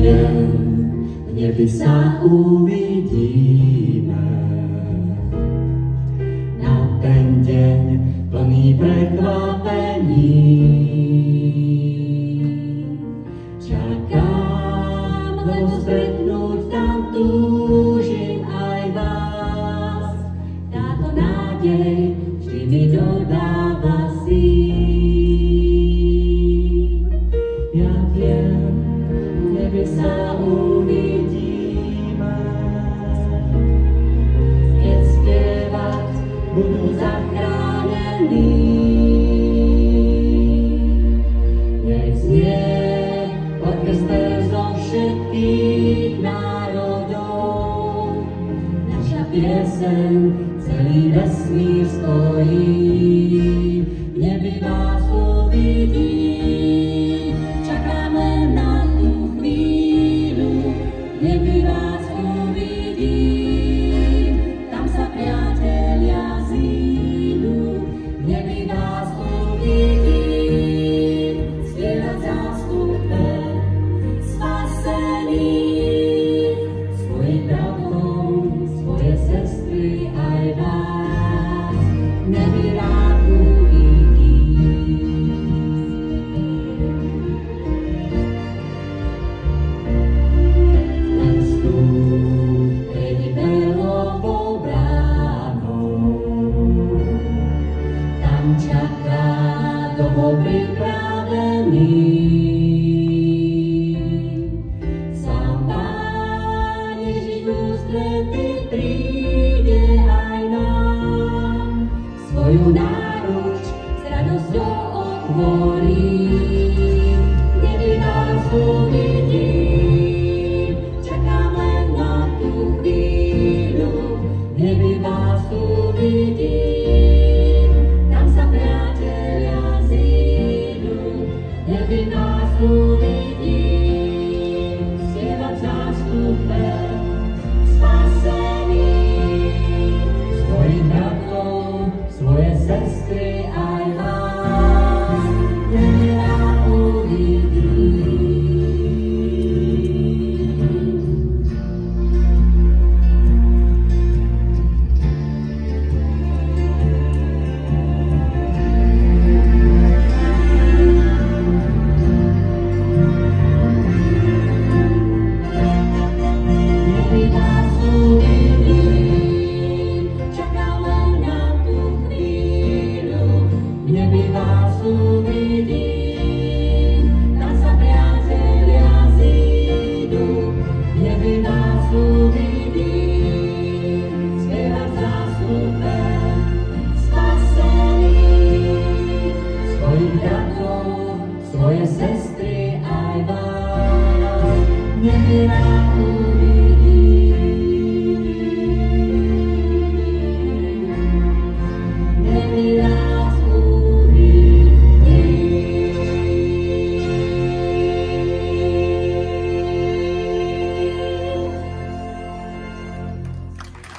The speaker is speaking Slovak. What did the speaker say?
deň v nebi sa uvidíme. Na ten deň plný prekvapení. Čakám, lebo stretnúť tam túžim aj vás. Táto nádej vždy mi dodáva síl. Ja viem, v nebi sa uvidíme, keď spievať budú zachránení. Nech znie orchester zo všetkých národov, naša pieseň celý vesmír stojí. V nebi vás uvidí, čakáme na tú chvíľu. V nebi vás uvidí, tam sa priatelia zídu. V nebi vás uvidí, spievať zástupe spasených. Svojim bratom, svoje sestry aj vás v nebi rád uvidí. Len vstúp pred Belovou bránou, tam čaká domov pripravený. Sám Pán Ježiš v ústrety príde aj nám, svoju náruč s radosťou otvorí. V nebi vás uvidí, čakáme na tú chvíľu. V nebi vás uvidí, tam sa priatelia zídu. V nebi nás uvidí, spievať zástupe spasených. Svojim bratom, svoje sestry aj vás v nebi rád uvidí. Svoje sestry aj vás, nech